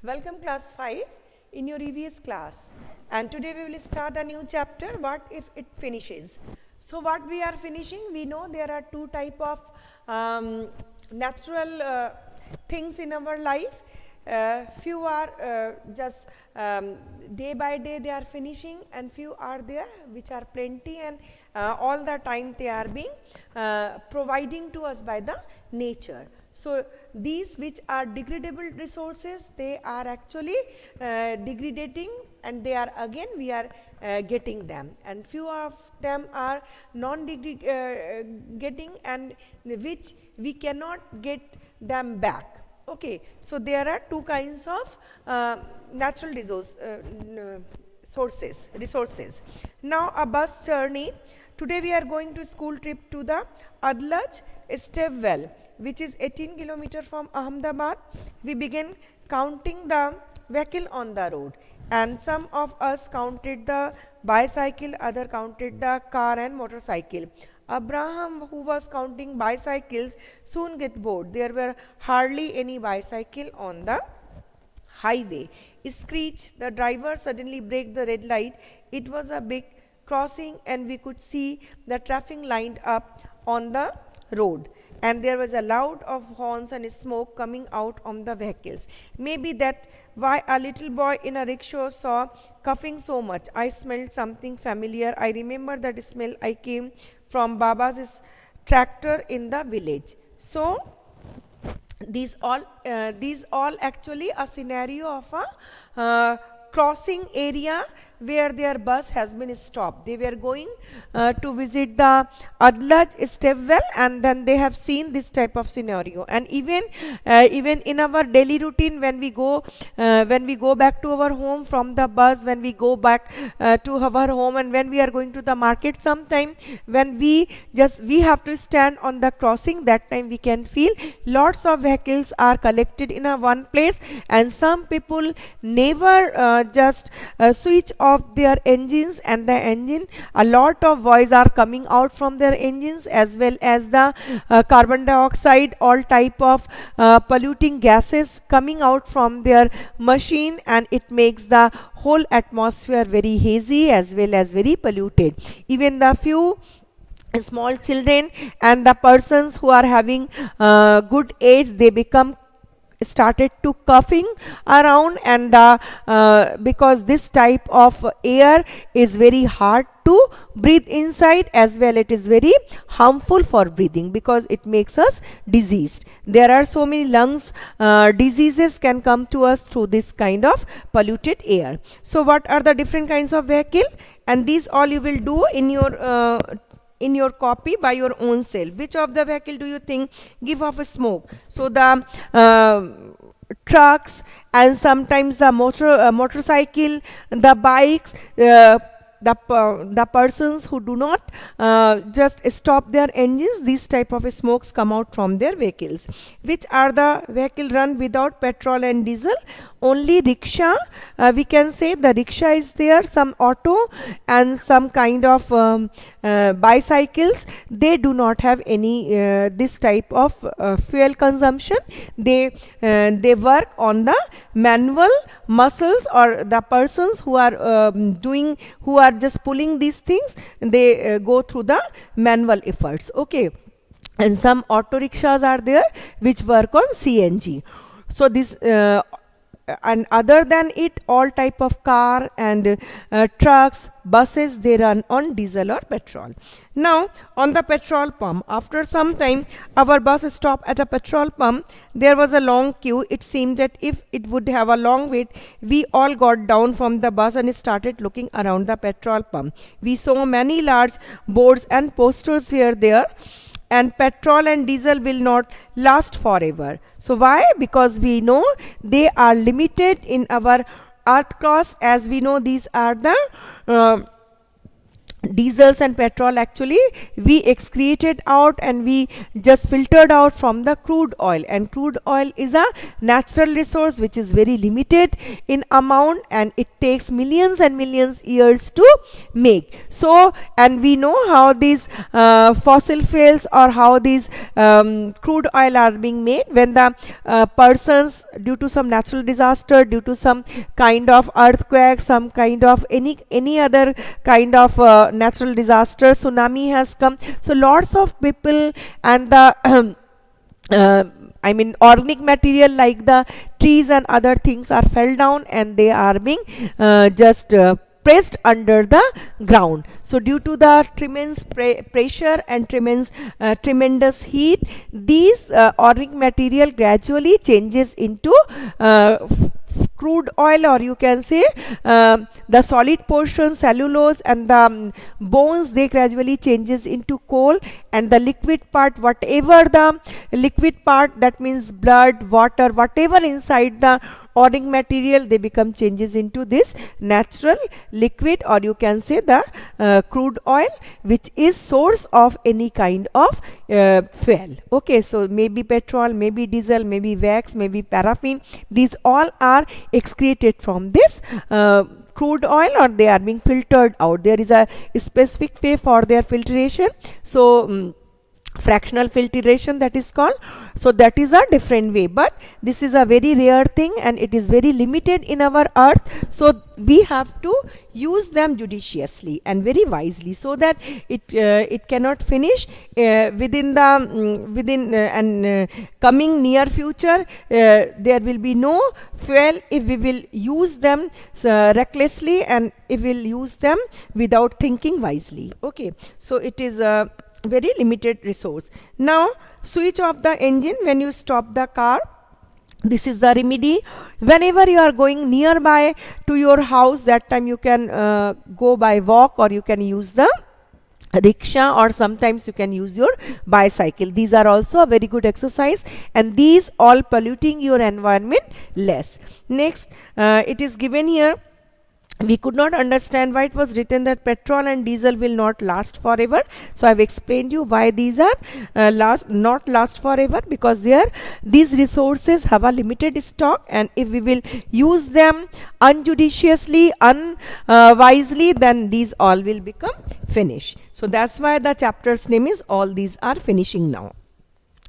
Welcome class 5 in your EVS class, and today we will start a new chapter, what if it finishes. So what we are finishing, we know there are two type of natural things in our life. Few are just day by day they are finishing, and few are there which are plenty, and all the time they are being providing to us by the nature. So these which are degradable resources, they are actually degrading, and they are again we are getting them, and few of them are non-getting, and which we cannot get them back. Okay, so there are two kinds of natural resources. Now a bus journey. Today we are going to school trip to the Untitled Chapter, which is 18 km from Ahmedabad. We began counting the vehicle on the road, and some of us counted the bicycle, other counted the car and motorcycle. Abraham, who was counting bicycles, soon get bored. There were hardly any bicycle on the highway. Screech, the driver suddenly braked the red light. It was a big crossing, and we could see the traffic lined up on the road, and there was a loud of horns and smoke coming out on the vehicles. Maybe that why a little boy in a rickshaw saw coughing so much. I smelled something familiar. I remember that smell. I came from Baba's tractor in the village. So these all actually a scenario of a crossing area where their bus has been stopped. They were going to visit the Untitled Chapter, and then they have seen this type of scenario. And even in our daily routine, when we go back to our home from the bus, when we go back to our home, and when we are going to the market, sometime when we have to stand on the crossing, that time we can feel lots of vehicles are collected in a one place, and some people never just switch off their engines, and the engine, a lot of voice are coming out from their engines, as well as the carbon dioxide, all type of polluting gases coming out from their machine, and it makes the whole atmosphere very hazy as well as very polluted. Even the few small children and the persons who are having good age, they started to coughing around, and because this type of air is very hard to breathe inside, as well it is very harmful for breathing because it makes us diseased. There are so many lungs diseases can come to us through this kind of polluted air. So what are the different kinds of vehicle, and these all you will do in your copy by your own self. Which of the vehicle do you think give off a smoke? So the trucks, and sometimes the motorcycle, the bikes, the persons who do not just stop their engines, these type of smokes come out from their vehicles. Which are the vehicle run without petrol and diesel? Only rickshaw. We can say the rickshaw is there, some auto, and some kind of bicycles. They do not have any this type of fuel consumption. They work on the manual muscles, or the persons who are who are just pulling these things, they go through the manual efforts. Okay, and some auto rickshaws are there which work on CNG. So this and other than it, all type of car and trucks, buses, they run on diesel or petrol. Now on the petrol pump, after some time our bus stopped at a petrol pump. There was a long queue. It seemed that if it would have a long wait, we all got down from the bus and started looking around the petrol pump. We saw many large boards and posters were there, and petrol and diesel will not last forever. So why? Because we know they are limited in our earth crust. As we know, these are the diesels and petrol actually we excreted out and we just filtered out from the crude oil, and crude oil is a natural resource which is very limited in amount and it takes millions and millions years to make. So, and we know how these fossil fuels or how these crude oil are being made when the persons, due to some natural disaster, due to some kind of earthquake, some kind of any other kind of natural disaster, tsunami has come, so lots of people and the I mean organic material like the trees and other things are fell down and they are being just pressed under the ground. So due to the tremendous pressure and tremendous heat, these organic material gradually changes into crude oil, or you can say the solid portion, cellulose, and the bones, they gradually changes into coal, and the liquid part, whatever the liquid part, that means blood, water, whatever inside the organic material, they become changes into this natural liquid, or you can say the crude oil, which is source of any kind of fuel. Okay, so maybe petrol, maybe diesel, maybe wax, maybe paraffin, these all are excreted from this crude oil, or they are being filtered out. There is a specific way for their filtration. So fractional filtration, that is called. So that is a different way, but this is a very rare thing and it is very limited in our earth, so we have to use them judiciously and very wisely, so that it cannot finish within the coming near future. There will be no fuel if we will use them recklessly, and if we will use them without thinking wisely. Okay, so it is a very limited resource. Now switch off the engine when you stop the car. This is the remedy. Whenever you are going nearby to your house, that time you can go by walk, or you can use the rickshaw, or sometimes you can use your bicycle. These are also a very good exercise, and these all polluting your environment less. Next, it is given here. We could not understand why it was written that petrol and diesel will not last forever. So I've explained you why these are not last forever, because these resources have a limited stock, and if we will use them unjudiciously, unwisely, then these all will become finished. So that's why the chapter's name is All These Are Finishing Now.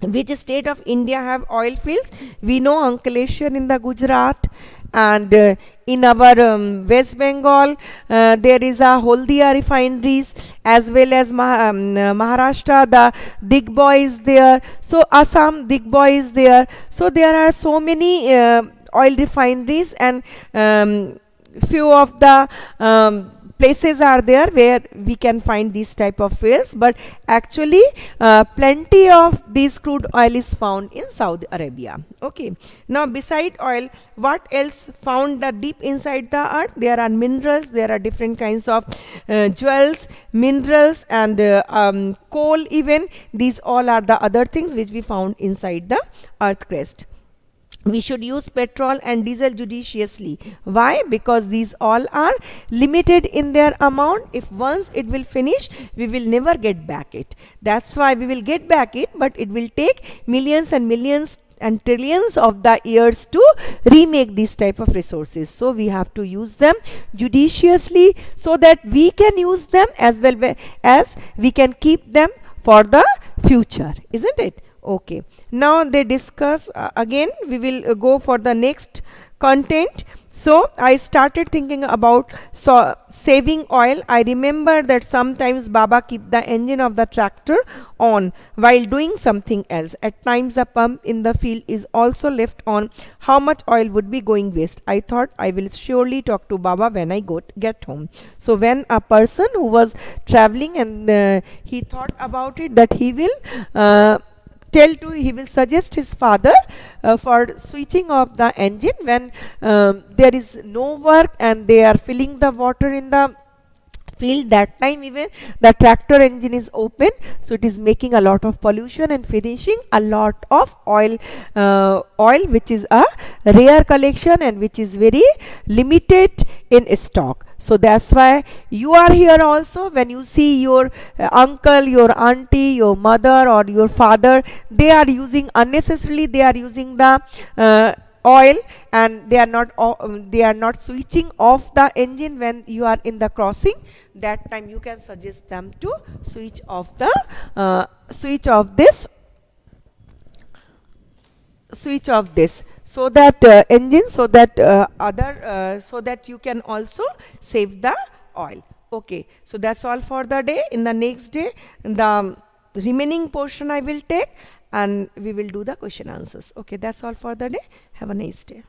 Which state of India have oil fields? We know Ankleshwar in the Gujarat, and in our West Bengal there is a Holdia refineries, as well as Maharashtra, the Digboy is there. So Assam, Digboy is there. So there are so many oil refineries, and few of the places are there where we can find these type of fuels, but actually plenty of this crude oil is found in Saudi Arabia. Okay, now beside oil, what else found deep inside the earth? There are minerals, there are different kinds of jewels, minerals, and coal even. These all are the other things which we found inside the earth crust. We should use petrol and diesel judiciously. Why? Because these all are limited in their amount. If once it will finish, we will never get back it. That's why we will get back it, but it will take millions and millions and trillions of the years to remake these type of resources. So we have to use them judiciously, so that we can use them as well as we can keep them for the future, isn't it? Okay, now they discuss again. We will go for the next content. So I started thinking about saving oil. I remember that sometimes Baba keep the engine of the tractor on while doing something else. At times the pump in the field is also left on. How much oil would be going waste? I thought I will surely talk to Baba when I get home. So when a person who was traveling and he thought about it, that he will he will suggest his father for switching off the engine when there is no work and they are filling the water in the field, that time even the tractor engine is open, so it is making a lot of pollution and finishing a lot of oil which is a rare collection and which is very limited in stock. So that's why you are here also. When you see your uncle, your auntie, your mother or your father, they are using unnecessarily, they are using the oil, and they are not switching off the engine when you are in the crossing. That time you can suggest them to switch off the switch off this, so that engine, so that so that you can also save the oil. Okay, so that's all for the day. In the next day, the remaining portion I will take, and we will do the question answers. Okay, that's all for the day. Have a nice day.